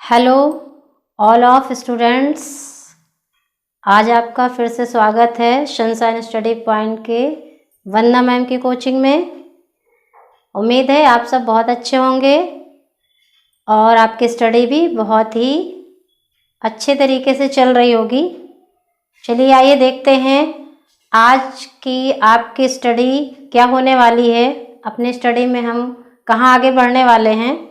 Hello all of students, आज आपका फिर से स्वागत है सनशाइन स्टडी पॉइंट के वंदना मैम की कोचिंग में। उम्मीद है आप सब बहुत अच्छे होंगे और आपकी स्टडी भी बहुत ही अच्छे तरीके से चल रही होगी। चलिए आइए देखते हैं आज की आपकी स्टडी क्या होने वाली है। अपनी स्टडी में हम कहाँ आगे बढ़ने वाले हैं।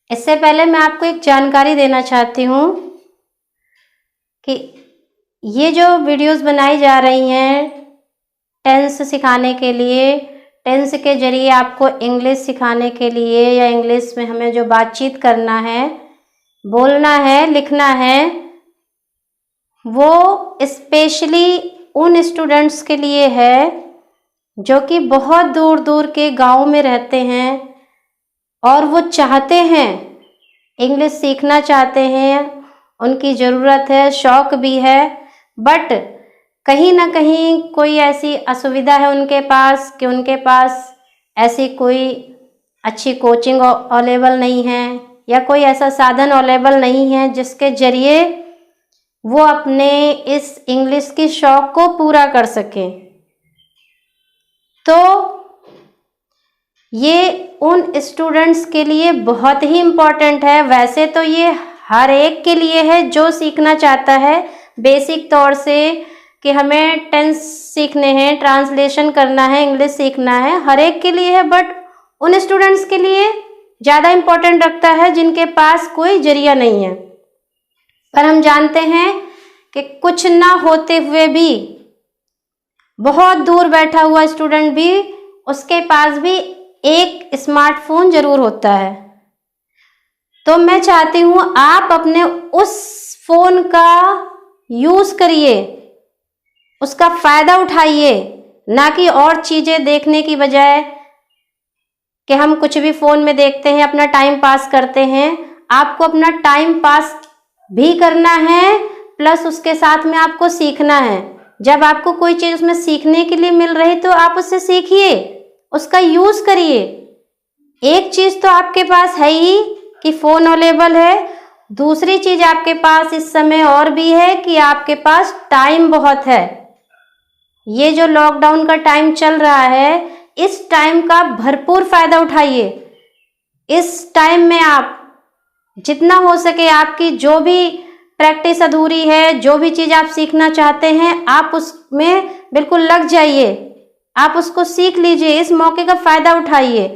इससे पहले मैं आपको एक जानकारी देना चाहती हूँ कि ये जो वीडियोस बनाई जा रही हैं टेंस सिखाने के लिए, टेंस के जरिए आपको इंग्लिश सिखाने के लिए या इंग्लिश में हमें जो बातचीत करना है, बोलना है, लिखना है, वो स्पेशली उन स्टूडेंट्स के लिए है जो कि बहुत दूर दूर के गांव में रहते हैं और वो चाहते हैं, इंग्लिश सीखना चाहते हैं, उनकी ज़रूरत है, शौक़ भी है, बट कहीं ना कहीं कोई ऐसी असुविधा है उनके पास कि उनके पास ऐसी कोई अच्छी कोचिंग अवेलेबल नहीं है या कोई ऐसा साधन अवेलेबल नहीं है जिसके ज़रिए वो अपने इस इंग्लिश की शौक़ को पूरा कर सकें। तो ये उन स्टूडेंट्स के लिए बहुत ही इम्पॉर्टेंट है। वैसे तो ये हर एक के लिए है जो सीखना चाहता है बेसिक तौर से कि हमें टेंस सीखने हैं, ट्रांसलेशन करना है, इंग्लिश सीखना है, हर एक के लिए है, बट उन स्टूडेंट्स के लिए ज़्यादा इम्पोर्टेंट रखता है जिनके पास कोई जरिया नहीं है। पर हम जानते हैं कि कुछ ना होते हुए भी बहुत दूर बैठा हुआ स्टूडेंट भी, उसके पास भी एक स्मार्टफोन जरूर होता है। तो मैं चाहती हूँ आप अपने उस फोन का यूज़ करिए, उसका फ़ायदा उठाइए, ना कि और चीज़ें देखने की बजाय कि हम कुछ भी फ़ोन में देखते हैं, अपना टाइम पास करते हैं। आपको अपना टाइम पास भी करना है, प्लस उसके साथ में आपको सीखना है। जब आपको कोई चीज़ उसमें सीखने के लिए मिल रही तो आप उससे सीखिए, उसका यूज़ करिए। एक चीज़ तो आपके पास है ही कि फ़ोन अवेलेबल है, दूसरी चीज़ आपके पास इस समय और भी है कि आपके पास टाइम बहुत है। ये जो लॉकडाउन का टाइम चल रहा है, इस टाइम का भरपूर फ़ायदा उठाइए। इस टाइम में आप जितना हो सके आपकी जो भी प्रैक्टिस अधूरी है, जो भी चीज़ आप सीखना चाहते हैं, आप उसमें बिल्कुल लग जाइए, आप उसको सीख लीजिए, इस मौके का फ़ायदा उठाइए।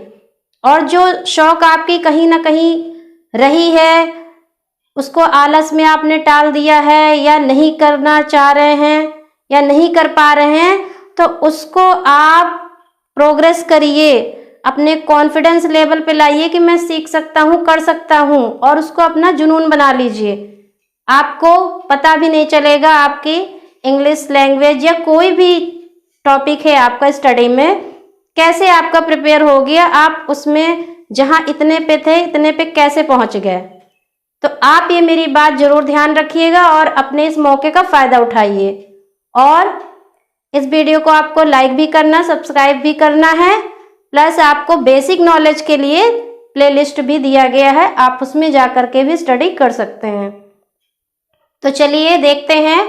और जो शौक़ आपकी कहीं ना कहीं रही है, उसको आलस में आपने टाल दिया है या नहीं करना चाह रहे हैं या नहीं कर पा रहे हैं, तो उसको आप प्रोग्रेस करिए, अपने कॉन्फिडेंस लेवल पे लाइए कि मैं सीख सकता हूँ, कर सकता हूँ, और उसको अपना जुनून बना लीजिए। आपको पता भी नहीं चलेगा आपकी इंग्लिश लैंग्वेज या कोई भी टॉपिक है आपका स्टडी में कैसे आपका प्रिपेयर हो गया, आप उसमें जहाँ इतने पे थे इतने पे कैसे पहुँच गए। तो आप ये मेरी बात जरूर ध्यान रखिएगा और अपने इस मौके का फ़ायदा उठाइए। और इस वीडियो को आपको लाइक भी करना, सब्सक्राइब भी करना है, प्लस आपको बेसिक नॉलेज के लिए प्लेलिस्ट भी दिया गया है, आप उसमें जा कर के भी स्टडी कर सकते हैं। तो चलिए देखते हैं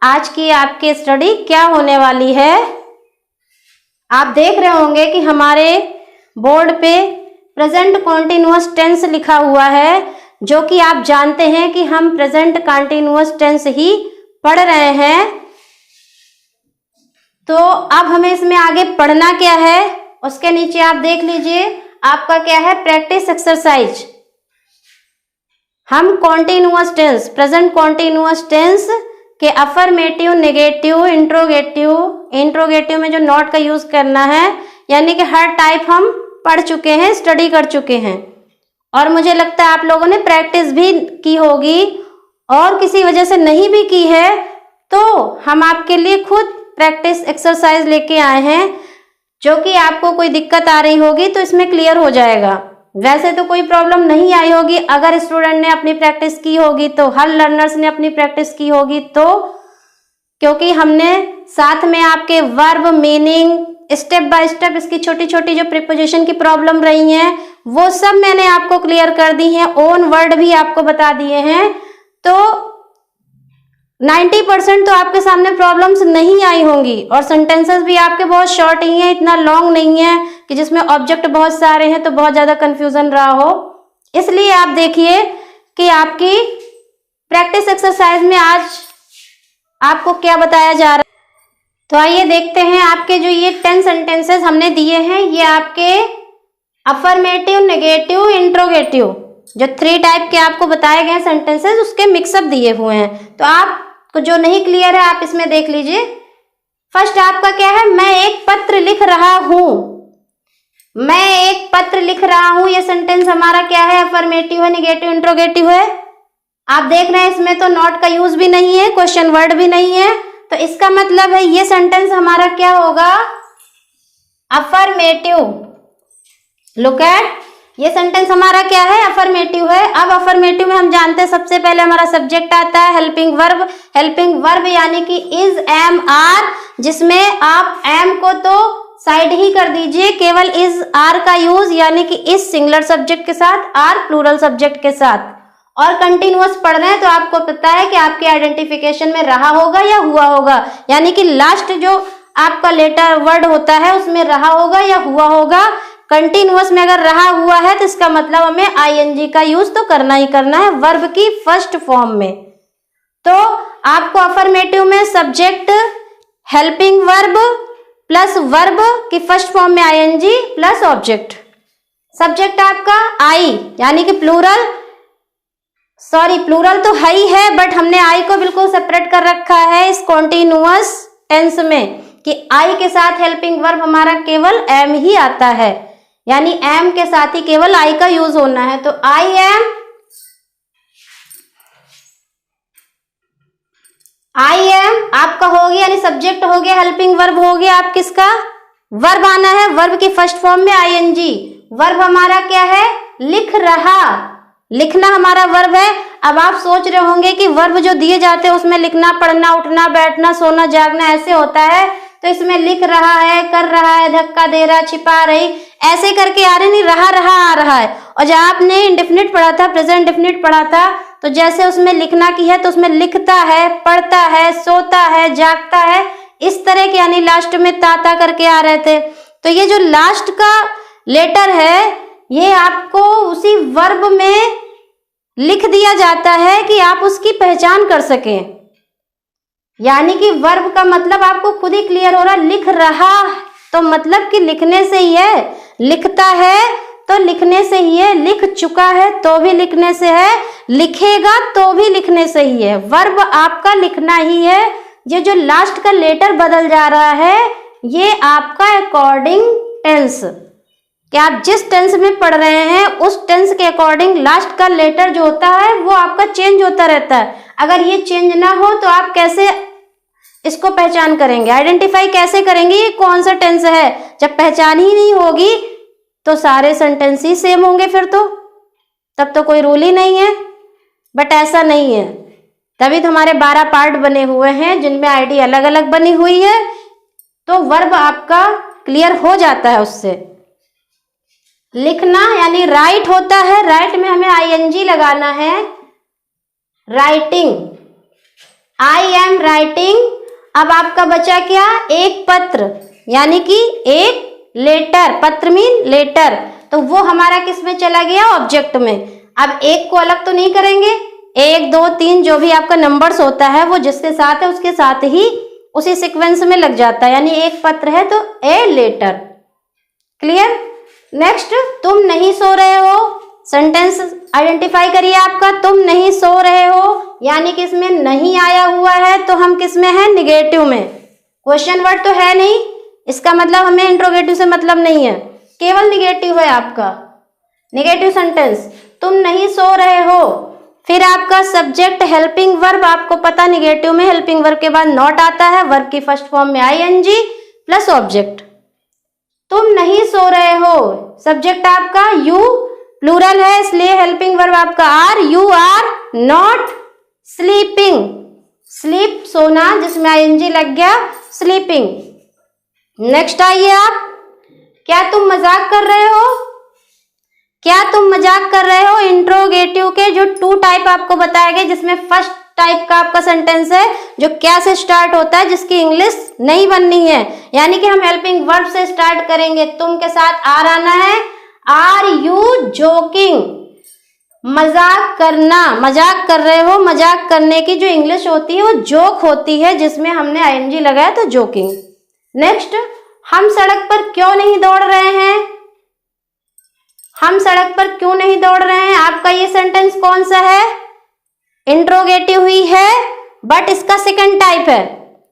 आज की आपकी स्टडी क्या होने वाली है। आप देख रहे होंगे कि हमारे बोर्ड पे प्रेजेंट कॉन्टिन्यूअस टेंस लिखा हुआ है, जो कि आप जानते हैं कि हम प्रेजेंट कॉन्टिन्यूअस टेंस ही पढ़ रहे हैं। तो अब हमें इसमें आगे पढ़ना क्या है, उसके नीचे आप देख लीजिए आपका क्या है, प्रैक्टिस एक्सरसाइज। हम continuous tense, present continuous tense के अफर्मेटिव, नेगेटिव, इंट्रोगेटिव में जो नॉट का यूज करना है, यानी कि हर टाइप हम पढ़ चुके हैं, स्टडी कर चुके हैं, और मुझे लगता है आप लोगों ने प्रैक्टिस भी की होगी, और किसी वजह से नहीं भी की है तो हम आपके लिए खुद प्रैक्टिस एक्सरसाइज लेके आए हैं, जो कि आपको कोई दिक्कत आ रही होगी तो इसमें क्लियर हो जाएगा। वैसे तो कोई प्रॉब्लम नहीं आई होगी, अगर स्टूडेंट ने अपनी प्रैक्टिस की होगी तो, हर लर्नर्स ने अपनी प्रैक्टिस की होगी तो, क्योंकि हमने साथ में आपके verb, meaning, step by step इसकी छोटी छोटी जो प्रीपोजिशन की प्रॉब्लम रही हैं वो सब मैंने आपको क्लियर कर दी हैं, ओन वर्ड भी आपको बता दिए हैं। तो 90% तो आपके सामने प्रॉब्लम्स नहीं आई होंगी और सेंटेंसेस भी आपके बहुत शॉर्ट ही हैं, इतना लॉन्ग नहीं है कि जिसमें ऑब्जेक्ट बहुत सारे हैं तो बहुत ज्यादा कंफ्यूजन रहा हो। इसलिए आप देखिए कि आपकी प्रैक्टिस एक्सरसाइज में आज आपको क्या बताया जा रहा है। तो आइए देखते हैं आपके जो ये 10 सेंटेंसेस हमने दिए हैं, ये आपके अफर्मेटिव, नेगेटिव, इंट्रोगेटिव जो 3 टाइप के आपको बताए गए सेंटेंसेस उसके मिक्सअप दिए हुए हैं। तो आपको जो नहीं क्लियर है आप इसमें देख लीजिए। फर्स्ट आपका क्या है, मैं एक पत्र लिख रहा हूं। मैं एक पत्र लिख रहा हूं, ये सेंटेंस हमारा क्या है, अफर्मेटिव है, नेगेटिव, इंट्रोगेटिव है। आप देख रहे हैं इसमें तो नॉट का यूज भी नहीं है, क्वेश्चन वर्ड भी नहीं है, तो इसका मतलब है ये सेंटेंस हमारा क्या होगा, अफर्मेटिव। लुक एट, ये सेंटेंस हमारा क्या है, अफर्मेटिव है। अब अफर्मेटिव में हम जानते हैं सबसे पहले हमारा सब्जेक्ट आता है हेल्पिंग वर्ब। हेल्पिंग वर्ब यानी कि इज, एम, आर, जिसमें आप एम को तो साइड ही कर दीजिए, केवल इज, आर का यूज यानी कि इज सिंगुलर सब्जेक्ट के साथ, आर प्लूरल सब्जेक्ट के साथ। और कंटिन्यूअस पढ़ रहे हैं तो आपको पता है कि आपके आइडेंटिफिकेशन में रहा होगा या हुआ होगा, यानी कि लास्ट जो आपका लेटर वर्ड होता है उसमें रहा होगा या हुआ होगा। कंटिन्यूअस में अगर रहा हुआ है तो इसका मतलब हमें आईएनजी का यूज तो करना ही करना है वर्ब की फर्स्ट फॉर्म में। तो आपको अफर्मेटिव में subject, helping verb plus verb की फर्स्ट फॉर्म में आईएनजी प्लस ऑब्जेक्ट। सब्जेक्ट आपका आई यानी कि प्लूरल, सॉरी प्लूरल तो है ही है बट हमने आई को बिल्कुल सेपरेट कर रखा है इस कॉन्टिन्यूअस टेंस में कि आई के साथ हेल्पिंग वर्ब हमारा केवल एम ही आता है, यानी एम के साथ ही केवल आई का यूज होना है। तो आई एम आपका हो गया, यानी सब्जेक्ट हो गया, हेल्पिंग वर्ब हो गया। आप किसका वर्ब आना है, वर्ब की फर्स्ट फॉर्म में आईएनजी। वर्ब हमारा क्या है, लिख रहा, लिखना हमारा वर्ब है। अब आप सोच रहे होंगे कि वर्ब जो दिए जाते हैं उसमें लिखना, पढ़ना, उठना, बैठना, सोना, जागना ऐसे होता है, तो इसमें लिख रहा है, कर रहा है, धक्का दे रहा, छिपा रही, ऐसे करके आ रहे नहीं, रहा आ रहा है। और जब आपने इंडेफिनिट पढ़ा था, प्रेजेंट डेफिनिट पढ़ा था, तो जैसे उसमें लिखना की है तो उसमें लिखता है, पढ़ता है, सोता है, जागता है, इस तरह के, यानी लास्ट में ताता करके आ रहे थे। तो ये जो लास्ट का लेटर है ये आपको उसी वर्ब में लिख दिया जाता है कि आप उसकी पहचान कर सकें, यानी कि वर्ब का मतलब आपको खुद ही क्लियर हो रहा, लिख रहा तो मतलब कि लिखने से ही है, लिखता है तो लिखने से ही है, लिख चुका है तो भी लिखने से है, लिखेगा तो भी लिखने से ही है, वर्ब आपका लिखना ही है। ये जो लास्ट का लेटर बदल जा रहा है ये आपका अकॉर्डिंग टेंस, कि आप जिस टेंस में पढ़ रहे हैं उस टेंस के अकॉर्डिंग लास्ट का लेटर जो होता है वो आपका चेंज होता रहता है। अगर ये चेंज ना हो तो आप कैसे इसको पहचान करेंगे, आइडेंटिफाई कैसे करेंगे ये कौन सा टेंस है। जब पहचान ही नहीं होगी तो सारे सेंटेंस ही सेम होंगे, फिर तो तब तो कोई रूल ही नहीं है। बट ऐसा नहीं है, तभी तो हमारे 12 पार्ट बने हुए हैं जिनमें आईडी अलग अलग बनी हुई है, तो वर्ब आपका क्लियर हो जाता है उससे। लिखना यानी राइट होता है, राइट में हमें आईएनजी लगाना है, राइटिंग, आई एम राइटिंग। अब आपका बचा क्या, एक पत्र यानी कि एक लेटर, पत्र मीन लेटर, तो वो हमारा किस में चला गया, ऑब्जेक्ट में। अब एक को अलग तो नहीं करेंगे, 1 2 3 जो भी आपका नंबर्स होता है वो जिसके साथ है उसके साथ ही उसी सीक्वेंस में लग जाता है, यानी एक पत्र है तो ए लेटर। क्लियर। नेक्स्ट, तुम नहीं सो रहे हो, सेंटेंस आइडेंटिफाई करिए आपका, तुम नहीं सो रहे हो यानी कि इसमें नहीं आया हुआ है तो हम किस में है, निगेटिव में। क्वेश्चन वर्ड तो है नहीं, इसका मतलब हमें इंट्रोगेटिव से मतलब नहीं है, केवल निगेटिव है आपका, निगेटिव सेंटेंस, तुम नहीं सो रहे हो। फिर आपका सब्जेक्ट हेल्पिंग वर्ब, आपको पता निगेटिव में हेल्पिंग वर्ब के बाद नॉट आता है, वर्ब की फर्स्ट फॉर्म में आईएनजी प्लस ऑब्जेक्ट। तुम नहीं सो रहे हो, सब्जेक्ट आपका यू, प्लूरल है इसलिए हेल्पिंग वर्ब आपका are, you are not sleeping, sleep सोना जिसमें आईएनजी लग गया, स्लीपिंग। नेक्स्ट आइए आप, क्या तुम मजाक कर रहे हो? क्या तुम मजाक कर रहे हो? इंट्रोगेटिव के जो 2 टाइप आपको बताए गए, जिसमें फर्स्ट टाइप का आपका सेंटेंस है जो क्या से स्टार्ट होता है, जिसकी इंग्लिश नहीं बननी है, यानी कि हम हेल्पिंग वर्ब से स्टार्ट करेंगे। तुम के साथ आर आना है। Are you joking? मजाक करना, मजाक कर रहे हो। मजाक करने की जो इंग्लिश होती है वो जोक होती है, जिसमें हमने आईएनजी लगाया तो जोकिंग। नेक्स्ट, हम सड़क पर क्यों नहीं दौड़ रहे हैं? हम सड़क पर क्यों नहीं दौड़ रहे हैं? आपका ये सेंटेंस कौन सा है? इंट्रोगेटिव ही है, बट इसका सेकंड टाइप है,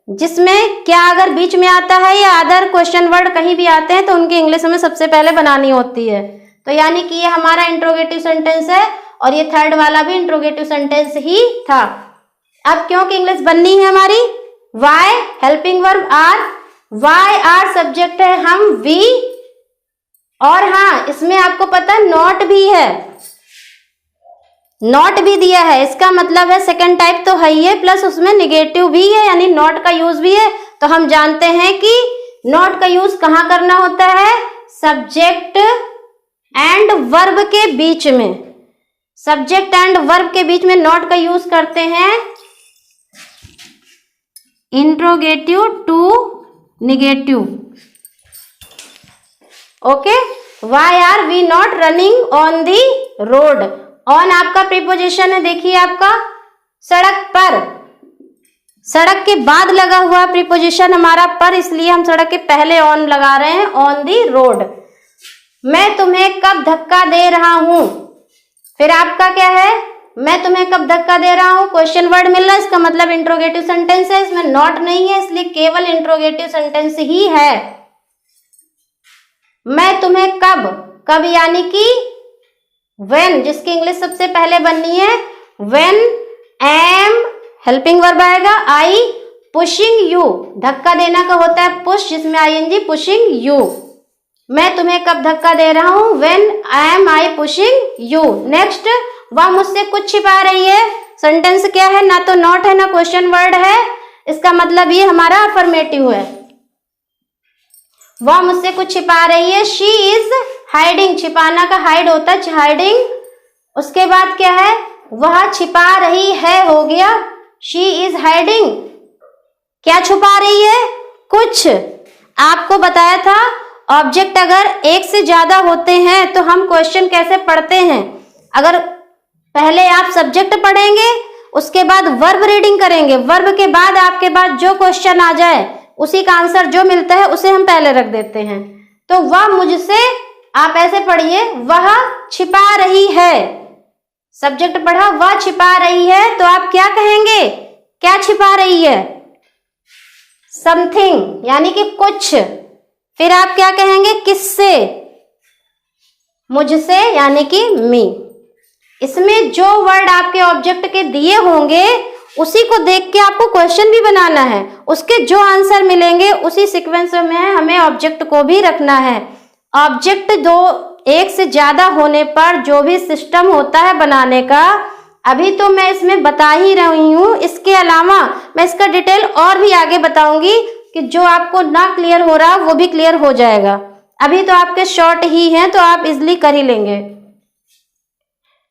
जिसमें क्या अगर बीच में आता है या अदर क्वेश्चन वर्ड कहीं भी आते हैं तो उनकी इंग्लिश हमें सबसे पहले बनानी होती है। तो यानी कि ये हमारा इंट्रोगेटिव सेंटेंस है और ये थर्ड वाला भी इंट्रोगेटिव सेंटेंस ही था। अब क्योंकि इंग्लिश बननी है हमारी, why helping verb are, why are subject है हम वी, और हाँ इसमें आपको पता नॉट भी है, नॉट भी दिया है। इसका मतलब है सेकंड टाइप तो है ही है, प्लस उसमें निगेटिव भी है, यानी नॉट का यूज भी है। तो हम जानते हैं कि नॉट का यूज कहाँ करना होता है? सब्जेक्ट एंड वर्ब के बीच में। सब्जेक्ट एंड वर्ब के बीच में नॉट का यूज करते हैं interrogative to negative. Okay, why are we not running on the road? On आपका प्रीपोजिशन है, देखिए आपका सड़क पर, सड़क के बाद लगा हुआ प्रीपोजिशन हमारा पर, इसलिए हम सड़क के पहले ऑन लगा रहे हैं, ऑन दी रोड। मैं तुम्हें कब धक्का दे रहा हूं? फिर आपका क्या है? मैं तुम्हें कब धक्का दे रहा हूं, क्वेश्चन वर्ड मिल रहा है, इसका मतलब इंट्रोगेटिव सेंटेंस है, इसमें नॉट नहीं है, इसलिए केवल इंट्रोगेटिव सेंटेंस ही है। मैं तुम्हें कब, कब यानी कि व्हेन, जिसकी इंग्लिश सबसे पहले बननी है व्हेन एम हेल्पिंग वर्ब आएगा आई पुशिंग यू, धक्का देना का होता है पुश, जिसमें आईएनजी पुशिंग यू। मैं तुम्हें कब धक्का दे रहा हूं, when am I pushing you. Next, वह मुझसे कुछ छिपा रही है, सेंटेंस क्या है? ना तो नॉट है ना क्वेश्चन वर्ड है, इसका मतलब ये हमारा अफर्मेटिव है। वह मुझसे कुछ छिपा रही है, शी इज हाइडिंग, छिपाना का हाइड होता है हाइडिंग। उसके बाद क्या है? वह छिपा रही है हो गया, शी इज हाइडिंग। क्या छुपा रही है? कुछ। आपको बताया था ऑब्जेक्ट अगर एक से ज्यादा होते हैं तो हम क्वेश्चन कैसे पढ़ते हैं। अगर पहले आप सब्जेक्ट पढ़ेंगे, उसके बाद वर्ब रीडिंग करेंगे, वर्ब के बाद आपके पास जो क्वेश्चन आ जाए उसी का आंसर जो मिलता है उसे हम पहले रख देते हैं। तो वह मुझसे, आप ऐसे पढ़िए, वह छिपा रही है, सब्जेक्ट पढ़ा, वह छिपा रही है, तो आप क्या कहेंगे? क्या छिपा रही है? समथिंग, यानी कि कुछ। फिर आप क्या कहेंगे? किससे? मुझसे, यानी कि मी। इसमें जो वर्ड आपके ऑब्जेक्ट के दिए होंगे उसी को देख के आपको क्वेश्चन भी बनाना है, उसके जो आंसर मिलेंगे उसी सीक्वेंस में हमें ऑब्जेक्ट को भी रखना है। ऑब्जेक्ट दो एक से ज्यादा होने पर जो भी सिस्टम होता है बनाने का, अभी तो मैं इसमें बता ही रही हूं, इसके अलावा मैं इसका डिटेल और भी आगे बताऊंगी कि जो आपको ना क्लियर हो रहा वो भी क्लियर हो जाएगा। अभी तो आपके शॉर्ट ही हैं तो आप इजिली कर ही लेंगे।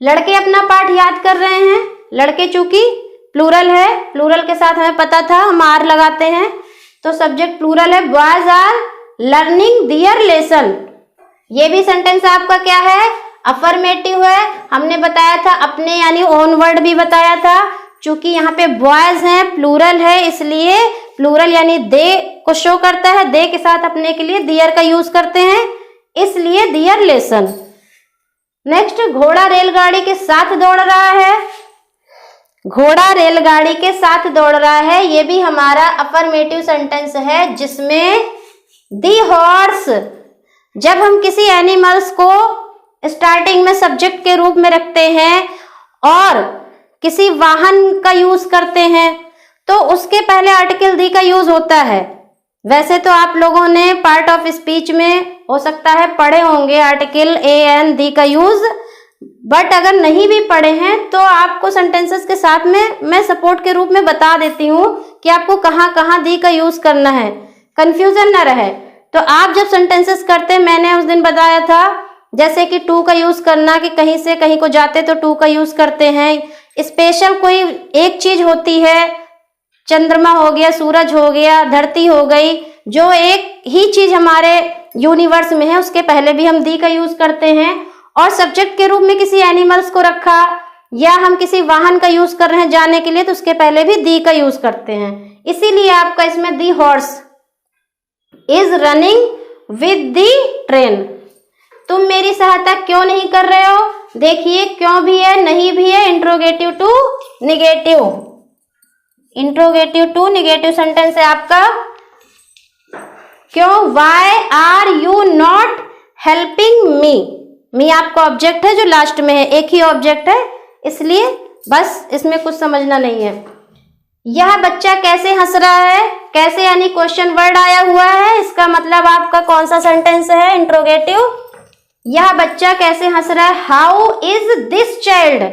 लड़के अपना पाठ याद कर रहे हैं, लड़के चूंकि प्लूरल है, प्लूरल के साथ हमें पता था हम आर लगाते हैं, तो सब्जेक्ट प्लूरल है, boys are learning their lesson. ये भी सेंटेंस आपका क्या है? अफर्मेटिव है। हमने बताया था अपने यानी ओन वर्ड भी बताया था, चूंकि यहाँ पे बॉयज हैं, प्लूरल है, इसलिए प्लूरल यानी दे को शो करता है, दे के साथ अपने के लिए दियर का यूज करते हैं, इसलिए दियर लेसन। नेक्स्ट, घोड़ा रेलगाड़ी के साथ दौड़ रहा है, घोड़ा रेलगाड़ी के साथ दौड़ रहा है, ये भी हमारा अफर्मेटिव सेंटेंस है, जिसमें दी हॉर्स, जब हम किसी एनिमल्स को स्टार्टिंग में सब्जेक्ट के रूप में रखते हैं और किसी वाहन का यूज करते हैं तो उसके पहले आर्टिकल दी का यूज होता है। वैसे तो आप लोगों ने पार्ट ऑफ स्पीच में हो सकता है पढ़े होंगे आर्टिकल ए एन दी का यूज, बट अगर नहीं भी पढ़े हैं तो आपको सेंटेंसेस के साथ में मैं सपोर्ट के रूप में बता देती हूँ कि आपको कहाँ कहाँ दी का यूज करना है, कंफ्यूजन ना रहे। तो आप जब सेंटेंसेस करते हैं, मैंने उस दिन बताया था जैसे कि टू का यूज करना, कि कहीं से कहीं को जाते तो टू का यूज करते हैं। स्पेशल कोई एक चीज होती है, चंद्रमा हो गया, सूरज हो गया, धरती हो गई, जो एक ही चीज हमारे यूनिवर्स में है, उसके पहले भी हम दी का यूज करते हैं। और सब्जेक्ट के रूप में किसी एनिमल्स को रखा या हम किसी वाहन का यूज कर रहे हैं जाने के लिए, तो उसके पहले भी दी का यूज करते हैं। इसीलिए आपका इसमें the horse is running with the train. तुम मेरी सहायता क्यों नहीं कर रहे हो? देखिए क्यों भी है, नहीं भी है, interrogative to negative, interrogative to negative sentence है आपका। क्यों? Why are you not helping me? Me आपका ऑब्जेक्ट है जो लास्ट में है, एक ही ऑब्जेक्ट है, इसलिए बस इसमें कुछ समझना नहीं है। यह बच्चा कैसे हंस रहा है? कैसे यानी क्वेश्चन वर्ड आया हुआ है, इसका मतलब आपका कौन सा सेंटेंस है? इंट्रोगेटिव। यह बच्चा कैसे हंस रहा है? How is this child?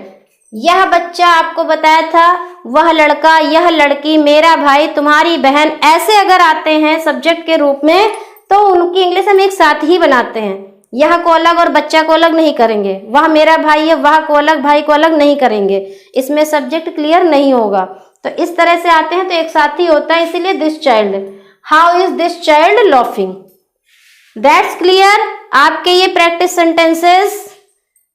यह बच्चा आपको बताया था, वह लड़का, यह लड़की, मेरा भाई, तुम्हारी बहन, ऐसे अगर आते हैं सब्जेक्ट के रूप में तो उनकी इंग्लिश हम एक साथ ही बनाते हैं। यह को अलग और बच्चा को अलग नहीं करेंगे, वह मेरा भाई है, वह को अलग, भाई को अलग नहीं करेंगे, इसमें सब्जेक्ट क्लियर नहीं होगा। तो इस तरह से आते हैं तो एक साथ ही होता है, इसीलिए this child. How is this child laughing? That's clear. आपके ये प्रैक्टिस सेंटेंसेस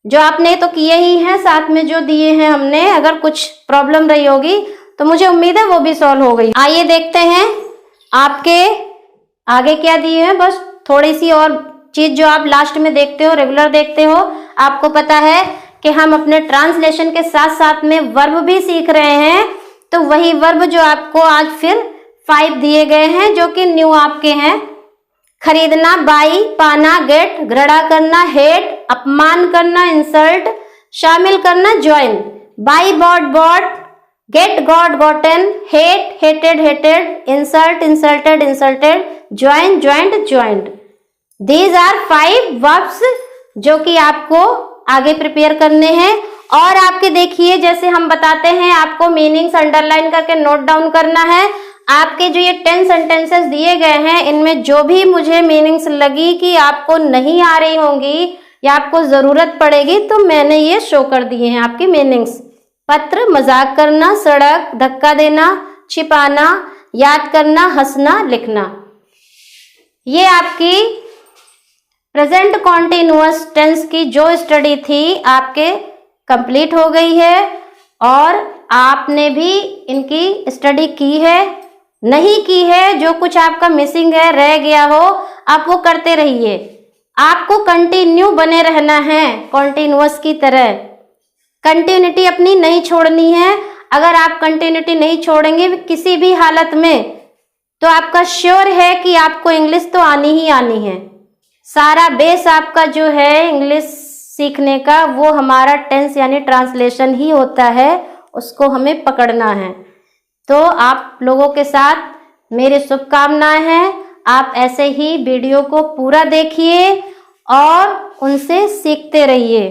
जो आपने तो किए ही हैं, साथ में जो दिए हैं हमने, अगर कुछ प्रॉब्लम रही होगी तो मुझे उम्मीद है वो भी सॉल्व हो गई। आइए देखते हैं आपके आगे क्या दिए हैं। बस थोड़ी सी और चीज जो आप लास्ट में देखते हो, रेगुलर देखते हो, आपको पता है कि हम अपने ट्रांसलेशन के साथ साथ में वर्ब भी सीख रहे हैं। तो वही वर्ब जो आपको आज फिर 5 दिए गए हैं जो कि न्यू आपके हैं। खरीदना, बाई, पाना, गेट, घृणा करना, हेट, अपमान करना, इंसल्ट, शामिल करना, join. Buy, bought, bought, get, got, gotten, hate, hated, hated, insult, insulted, insulted, join, joint, joint. These are 5 verbs जो कि आपको आगे प्रिपेयर करने हैं। और आपके देखिए, जैसे हम बताते हैं आपको मीनिंग्स अंडरलाइन करके नोट डाउन करना है। आपके जो ये 10 सेंटेंसेस दिए गए हैं, इनमें जो भी मुझे मीनिंग्स लगी कि आपको नहीं आ रही होंगी या आपको जरूरत पड़ेगी, तो मैंने ये शो कर दिए हैं आपके मीनिंग्स। पत्र, मजाक करना, सड़क, धक्का देना, छिपाना, याद करना, हंसना, लिखना। ये आपकी प्रेजेंट कॉन्टिन्यूअस टेंस की जो स्टडी थी आपके कंप्लीट हो गई है और आपने भी इनकी स्टडी की है। नहीं की है, जो कुछ आपका मिसिंग है, रह गया हो, आप वो करते रहिए। आपको कंटिन्यू बने रहना है, कॉन्टिन्यूअस की तरह। कंटिन्यूटी अपनी नहीं छोड़नी है। अगर आप कंटिन्यूटी नहीं छोड़ेंगे किसी भी हालत में, तो आपका श्योर है कि आपको इंग्लिश तो आनी ही आनी है। सारा बेस आपका जो है इंग्लिश सीखने का, वो हमारा टेंस यानी ट्रांसलेशन ही होता है, उसको हमें पकड़ना है। तो आप लोगों के साथ मेरी शुभकामनाएं हैं। आप ऐसे ही वीडियो को पूरा देखिए और उनसे सीखते रहिए।